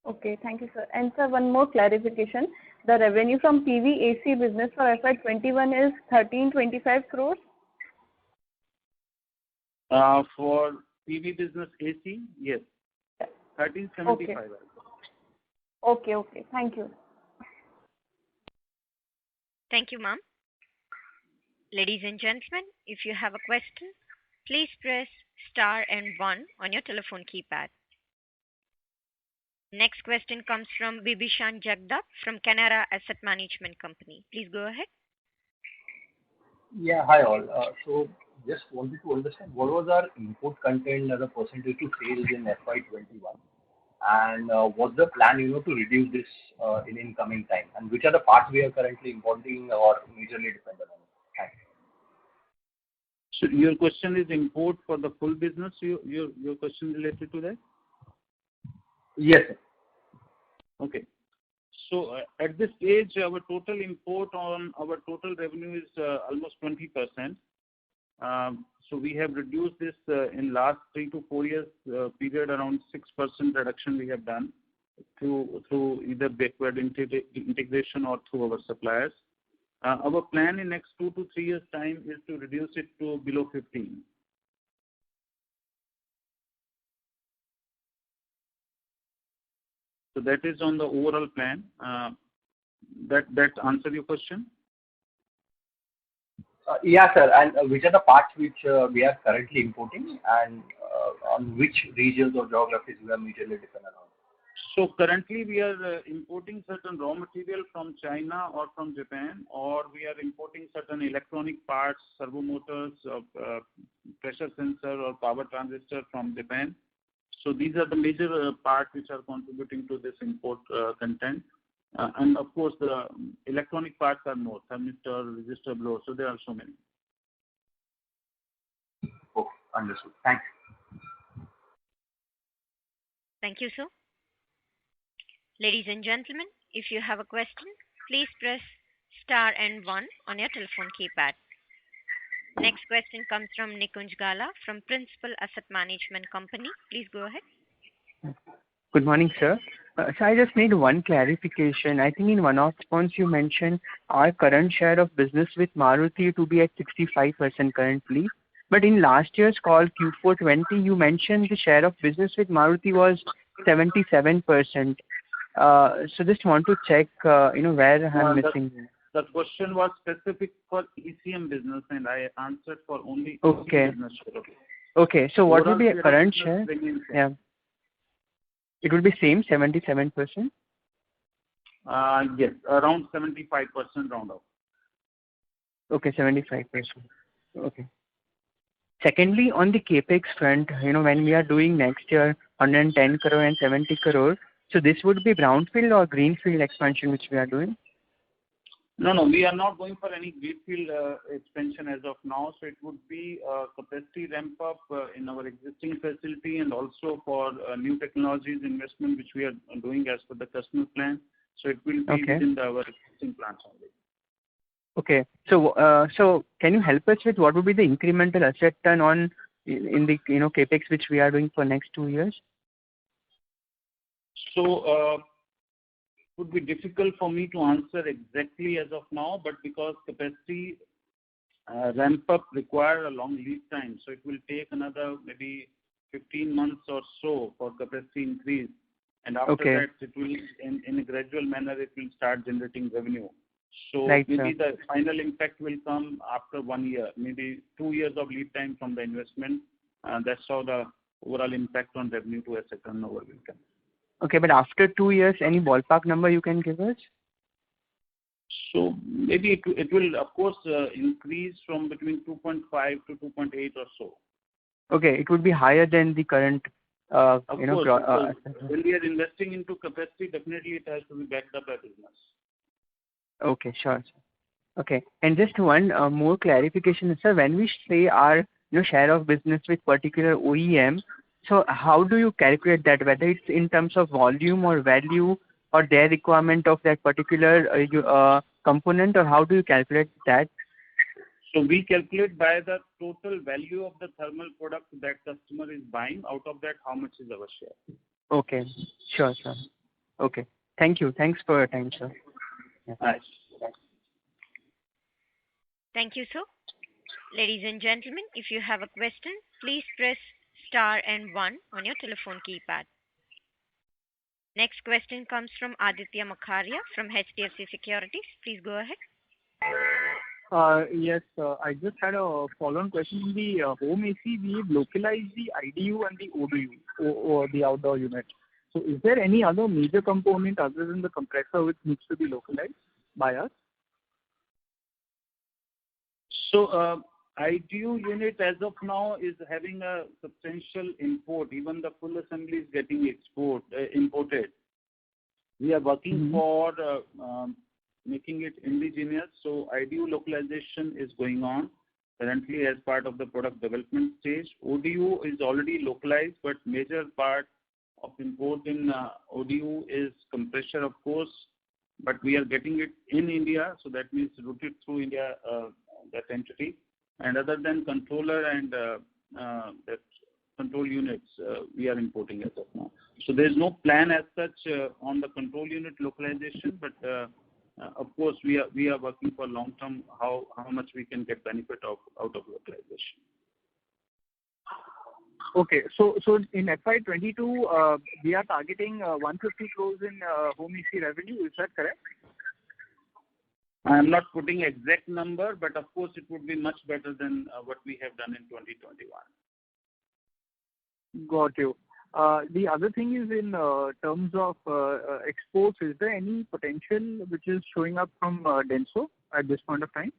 [SPEAKER 11] Okay, thank you, sir. And sir, one more clarification. The revenue from PV AC business for FY21 is 1325 crores?
[SPEAKER 7] For PV business AC, yes. 1375.
[SPEAKER 11] Okay. Thank you.
[SPEAKER 1] Thank you, ma'am. Ladies and gentlemen, if you have a question, please press star and 1 on your telephone keypad. Next question comes from Bibhishan Jagdap from Canara Asset Management Company. Please go ahead.
[SPEAKER 12] Yeah, hi all. So just wanted to understand what was our input content as a percentage to sales in FY21, and what's the plan, to reduce this in incoming time, and which are the parts we are currently importing or majorly dependent on? Thanks.
[SPEAKER 7] So your question is import for the full business? Your question related to that?
[SPEAKER 12] Yes, sir.
[SPEAKER 7] Okay. So at this stage, our total import on our total revenue is almost 20%. So we have reduced this in last 3 to 4 years period, around 6% reduction we have done through either backward integration or through our suppliers. Our plan in next 2 to 3 years time is to reduce it to below 15. So that is on the overall plan. That answer your question?
[SPEAKER 12] Yeah, sir. And which are the parts which we are currently importing, and on which regions or geographies we are majorly dependent on?
[SPEAKER 7] So currently we are importing certain raw material from China or from Japan, or we are importing certain electronic parts, servo motors, pressure sensor or power transistor from Japan. So these are the major parts which are contributing to this import content. And of course the electronic parts are more, thermistor, resistor, blower, so there are so many.
[SPEAKER 12] Oh, understood. Thanks.
[SPEAKER 1] Thank you, sir. Ladies and gentlemen, if you have a question, please press star and one on your telephone keypad. Next question comes from Nikunj Gala from Principal Asset Management Company. Please go ahead.
[SPEAKER 13] Good morning, sir. So I just need one clarification. I think in one of the points you mentioned our current share of business with Maruti to be at 65% currently. But in last year's call, Q4 20, you mentioned the share of business with Maruti was 77%. So just want to check, where I'm missing.
[SPEAKER 7] The question was specific for ECM business, and I answered for only
[SPEAKER 13] Okay.
[SPEAKER 7] ECM business.
[SPEAKER 13] Okay. So what will be a
[SPEAKER 7] Overall
[SPEAKER 13] current
[SPEAKER 7] share
[SPEAKER 13] share?
[SPEAKER 7] of business
[SPEAKER 13] Yeah. It will be same 77%.
[SPEAKER 7] Yes, around 75% round up.
[SPEAKER 13] Okay, 75%. Okay. Secondly, on the CapEx front, when we are doing next year 110 crore and 70 crore, so this would be brownfield or greenfield expansion which we are doing?
[SPEAKER 7] No, we are not going for any greenfield expansion as of now. So it would be capacity ramp up in our existing facility and also for new technologies investment which we are doing as per the customer plan. So it will be within our existing plants only.
[SPEAKER 13] Okay. So can you help us with what would be the incremental asset turn on in the CapEx which we are doing for next 2 years?
[SPEAKER 7] So it would be difficult for me to answer exactly as of now, but because capacity ramp up require a long lead time, so it will take another maybe 15 months or so for capacity increase, and after that it will in a gradual manner it will start generating revenue. So maybe the final impact will come after 1 year, maybe 2 years of lead time from the investment. That's how the overall impact on revenue to asset turnover will come.
[SPEAKER 13] Okay, but after 2 years, any ballpark number you can give us?
[SPEAKER 7] So maybe it will of course increase from between 2.5 to 2.8 or so.
[SPEAKER 13] Okay, it would be higher than the current.
[SPEAKER 7] Of course, when we are investing into capacity, definitely it has to be backed up by business.
[SPEAKER 13] Okay, sure. Okay, and just one more clarification, sir. When we say our share of business with particular OEM, so how do you calculate that? Whether it's in terms of volume or value or their requirement of that particular component, or how do you calculate that?
[SPEAKER 7] So we calculate by the total value of the thermal product that customer is buying. Out of that, how much is our share?
[SPEAKER 13] Okay, sure, sir. Okay, thank you. Thanks for your time, sir.
[SPEAKER 7] Yeah. Nice.
[SPEAKER 1] Thank you, sir. Ladies and gentlemen, if you have a question, please press star and one on your telephone keypad. Next question comes from Aditya Makharia from HDFC Securities. Please go ahead.
[SPEAKER 9] Yes, I just had a follow-on question. In the home AC, we have localized the IDU and the ODU, or the outdoor unit. So is there any other major component other than the compressor which needs to be localized by us?
[SPEAKER 7] So IDU unit as of now is having a substantial import. Even the full assembly is getting imported. We are working for making it indigenous. So IDU localization is going on currently as part of the product development stage. ODU is already localized, but major part of import in ODU is compressor, of course, but we are getting it in India, so that means routed through India, that entity. And other than controller and that control units, we are importing as of now. So there is no plan as such on the control unit localization, but of course we are working for long term how much we can get benefit out of localization.
[SPEAKER 9] Okay, so in FY22, we are targeting 150 crores in home AC revenue. Is that correct?
[SPEAKER 7] I am not putting exact number, but of course it would be much better than what we have done in 2021.
[SPEAKER 9] Got you. The other thing is in terms of exports, is there any potential which is showing up from Denso at this point of time?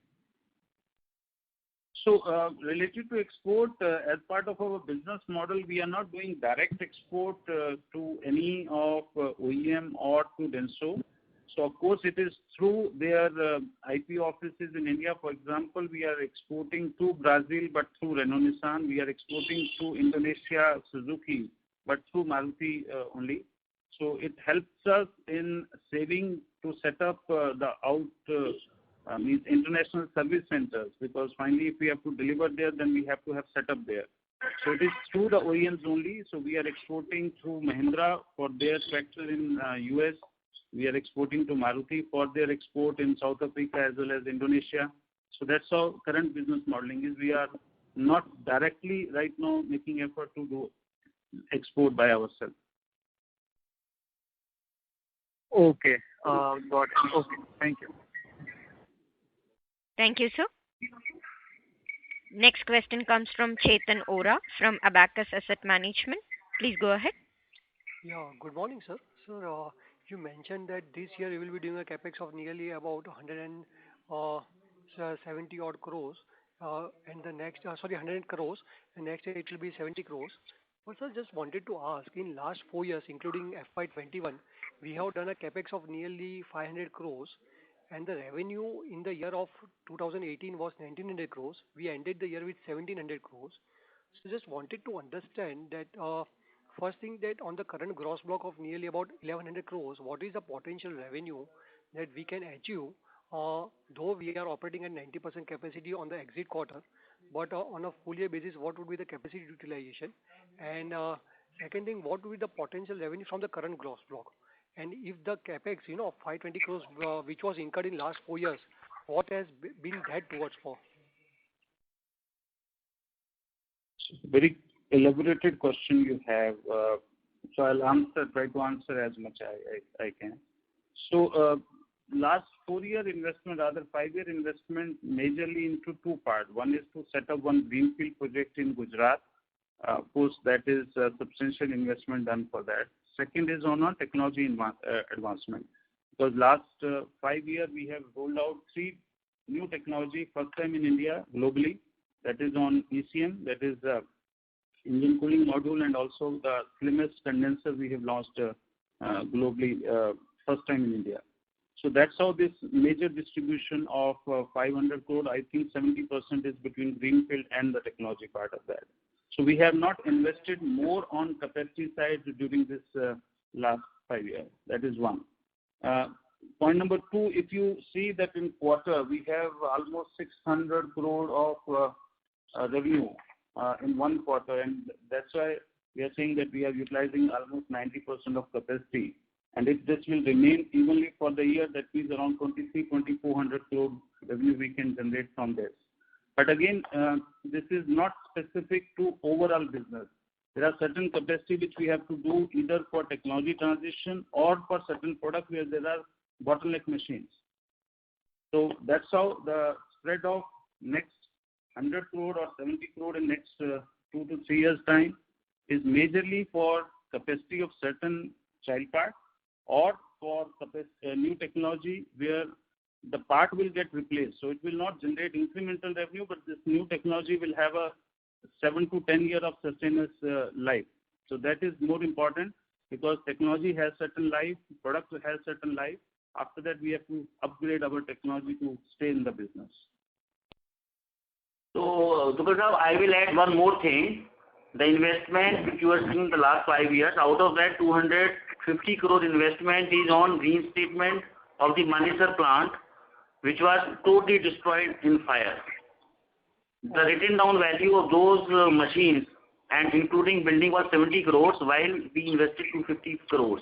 [SPEAKER 7] So, related to export, as part of our business model, we are not doing direct export to any of OEM or to Denso. So, of course, it is through their IP offices in India. For example, we are exporting to Brazil, but through Renault Nissan. We are exporting to Indonesia, Suzuki, but through Maruti only. So, it helps us in saving to set up means international service centers, because finally if we have to deliver there, then we have to have set up there. So it is through the OEMs only. So we are exporting through Mahindra for their factory in US. We are exporting to Maruti for their export in South Africa as well as Indonesia. So that's how current business modeling is. We are not directly right now making effort to do export by ourselves.
[SPEAKER 9] Okay, got it. Okay, thank you.
[SPEAKER 1] Thank you, sir. Next question comes from Chetan Ora from Abacus Asset Management. Please go ahead.
[SPEAKER 14] Yeah, good morning, sir. Sir, you mentioned that this year you will be doing a capex of nearly about 170 odd crores, and the next, 100 crores, and next year it will be 70 crores. But sir, just wanted to ask, in last 4 years, including FY21, we have done a capex of nearly 500 crores, and the revenue in the year of 2018 was 1900 crores. We ended the year with 1700 crores. So just wanted to understand that first thing, that on the current gross block of nearly about 1100 crores, what is the potential revenue that we can achieve, though we are operating at 90% capacity on the exit quarter, but on a full year basis, what would be the capacity utilization? And second thing, what would be the potential revenue from the current gross block? And if the capex, 520 crores, which was incurred in last 4 years, what has been that towards for?
[SPEAKER 7] Very elaborated question you have. So I'll try to answer as much I can. So last 4-year investment, rather 5-year investment, majorly into 2 parts. One is to set up one greenfield project in Gujarat. Of course, that is a substantial investment done for that. Second is on our technology advancement. Because last 5 years we have rolled out 3 new technology, first time in India globally. That is on ECM, that is engine cooling module, and also the slimmest condenser we have launched globally, first time in India. So that's how this major distribution of 500 crore, I think 70% is between greenfield and the technology part of that. So we have not invested more on capacity side during this last 5 years. That is one. Point number 2, if you see that in quarter, we have almost 600 crore of revenue in one quarter, and that's why we are saying that we are utilizing almost 90% of capacity. And if this will remain evenly for the year, that means around 2,400 crore revenue we can generate from this. But again, this is not specific to overall business. There are certain capacity which we have to do either for technology transition or for certain products where there are bottleneck machines. So that's how the spread of next 100 crore or 70 crore in next 2 to 3 years time is majorly for capacity of certain child parts or for new technology where the part will get replaced. So it will not generate incremental revenue, but this new technology will have a 7 to 10 year of sustainable life. So that is more important, because technology has certain life, product has certain life. After that, we have to upgrade our technology to stay in the business.
[SPEAKER 8] So, because I will add one more thing. The investment which you are seeing the last 5 years, out of that 250 crore investment is on reinstatement of the Manesar plant, which was totally destroyed in fire. The written down value of those machines and including building was 70 crores, while we invested 250 crores,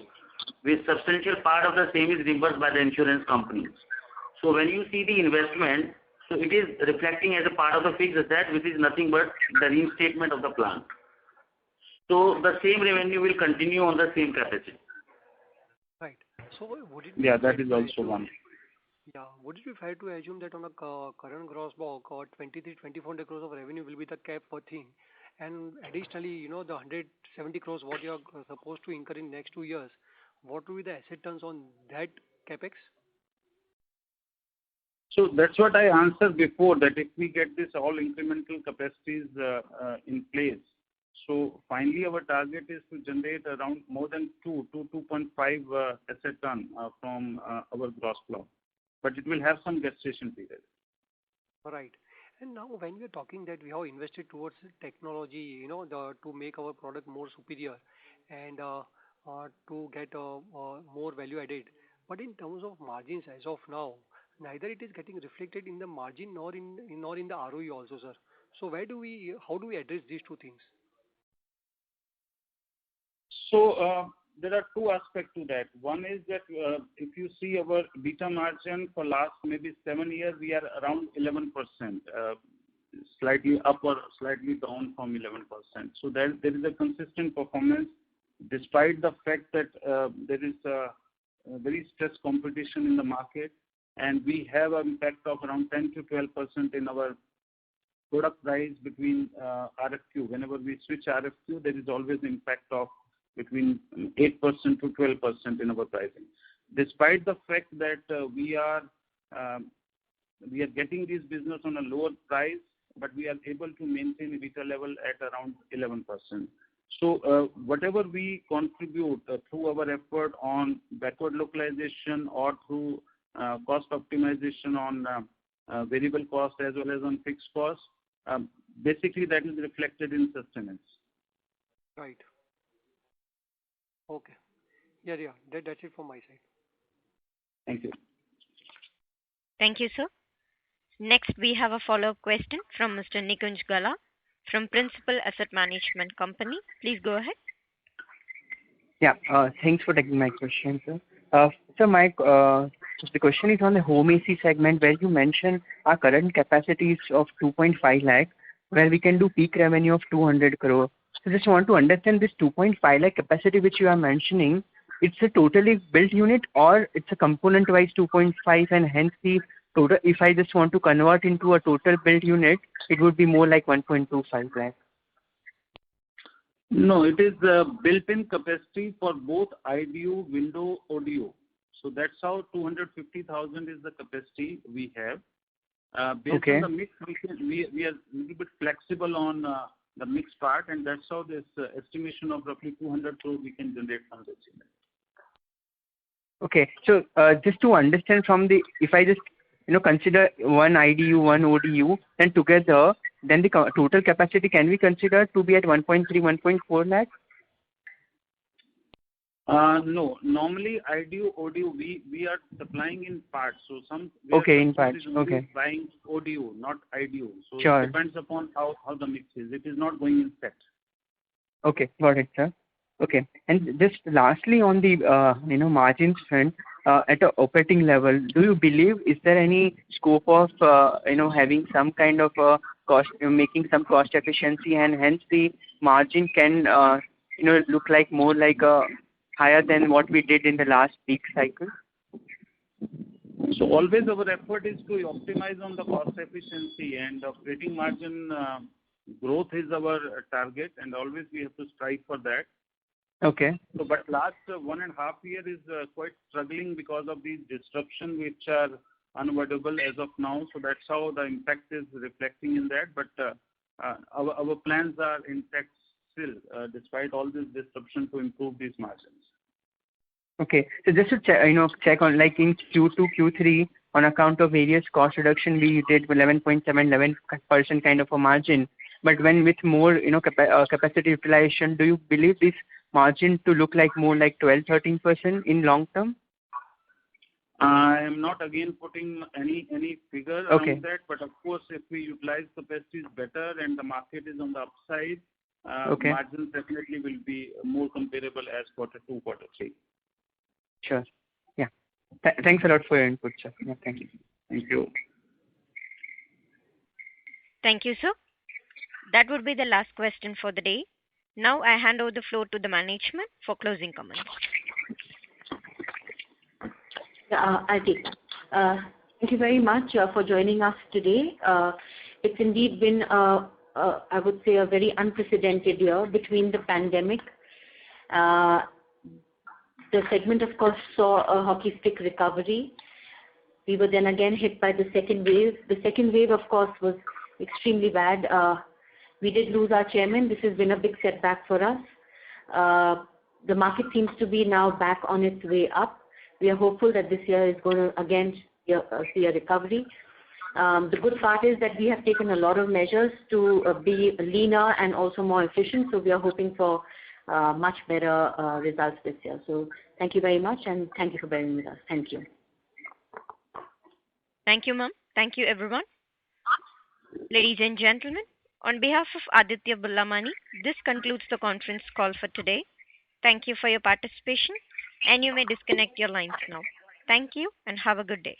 [SPEAKER 8] with substantial part of the same is reimbursed by the insurance companies. So when you see the investment, so it is reflecting as a part of the fixed asset, which is nothing but the reinstatement of the plant. So the same revenue will continue on the same capacity.
[SPEAKER 14] Right. So would it be
[SPEAKER 7] that is also one.
[SPEAKER 14] Yeah. Would it be fair to assume that on a current gross block, 2400 crores of revenue will be the cap per thing, And additionally, the 170 crores what you are supposed to incur in next 2 years, what will be the asset turns on that capex?
[SPEAKER 7] So that's what I answered before, that if we get this all incremental capacities in place, so finally our target is to generate around more than 2 to 2.5 asset ton from our gross block. But it will have some gestation period.
[SPEAKER 14] All right. And now when we are talking that we have invested towards technology, to make our product more superior and to get more value added. But in terms of margins as of now, neither it is getting reflected in the margin nor in the ROE also, sir. So how do we address these two things?
[SPEAKER 7] So there are two aspects to that. One is that if you see our beta margin for last maybe 7 years, we are around 11%, slightly up or slightly down from 11%. So there is a consistent performance despite the fact that there is a very stressed competition in the market, and we have an impact of around 10 to 12% in our product price between RFQ. Whenever we switch RFQ, there is always impact of between 8% to 12% in our pricing. Despite the fact that we are getting this business on a lower price, but we are able to maintain EBITDA level at around 11%. So whatever we contribute through our effort on backward localization or through cost optimization on variable cost as well as on fixed cost, basically that is reflected in sustenance.
[SPEAKER 14] Right. Okay. Yeah. That's it from my side.
[SPEAKER 7] Thank you.
[SPEAKER 1] Thank you, sir. Next, we have a follow-up question from Mr. Nikunj Gala from Principal Asset Management Company. Please go ahead.
[SPEAKER 13] Yeah. Thanks for taking my question, sir. So the question is on the home AC segment, where you mentioned our current capacity is of 2.5 lakh, where we can do peak revenue of 200 crore. So just want to understand this 2.5 lakh capacity which you are mentioning, it's a totally built unit or it's a component-wise 2.5, and hence the total, if I just want to convert into a total built unit, it would be more like 1.25 lakh.
[SPEAKER 7] No, it is built-in capacity for both IDU, window, ODU. So that's how 250,000 is the capacity we have. Based on the mix, we are a little bit flexible on the mix part, and that's how this estimation of roughly 200 crore we can generate from this unit.
[SPEAKER 13] Okay, so just to understand if I just consider one IDU, one ODU, then together, then the total capacity can we consider to be at 1.3, 1.4 lakh?
[SPEAKER 7] No, normally IDU, ODU, we are supplying in parts. So
[SPEAKER 13] in parts. Okay.
[SPEAKER 7] Buying ODU, not IDU. So
[SPEAKER 13] sure.
[SPEAKER 7] It depends upon how the mix is. It is not going in set.
[SPEAKER 13] Okay, got it, sir. Okay, and just lastly on the margins front, at a operating level, do you believe is there any scope of having some kind of cost, making some cost efficiency, and hence the margin can look like more like higher than what we did in the last peak cycle?
[SPEAKER 7] So always our effort is to optimize on the cost efficiency, and operating margin growth is our target, and always we have to strive for that.
[SPEAKER 13] Okay.
[SPEAKER 7] So, but last 1.5 years is quite struggling because of these disruptions which are unavoidable as of now. So that's how the impact is reflecting in that. But our plans are intact still, despite all this disruption, to improve these margins.
[SPEAKER 13] Okay. So just to check on, like in Q2, Q3, on account of various cost reduction, we did 11% kind of a margin. But when with more, capacity utilization, do you believe this margin to look like more like 12-13% in long term?
[SPEAKER 7] I am not again putting any figure around that, but of course, if we utilize capacities better and the market is on the upside, margins definitely will be more comparable as Q2, Q3.
[SPEAKER 13] Sure. Yeah. Thanks a lot for your input, sir. Yeah, thank you.
[SPEAKER 7] Thank you.
[SPEAKER 1] Thank you, sir. That would be the last question for the day. Now I hand over the floor to the management for closing comments.
[SPEAKER 5] I'll take that. Thank you very much for joining us today. It's indeed been a I would say, a very unprecedented year between the pandemic. The segment, of course, saw a hockey stick recovery. We were then again hit by the second wave. The second wave, of course, was extremely bad. We did lose our chairman. This has been a big setback for us. The market seems to be now back on its way up. We are hopeful that this year is going to again see a recovery. The good part is that we have taken a lot of measures to be leaner and also more efficient. So we are hoping for much better results this year. So thank you very much, and thank you for bearing with us. Thank you.
[SPEAKER 1] Thank you, ma'am. Thank you, everyone. Ladies and gentlemen, on behalf of Aditya Birla Money, this concludes the conference call for today. Thank you for your participation, and you may disconnect your lines now. Thank you, and have a good day.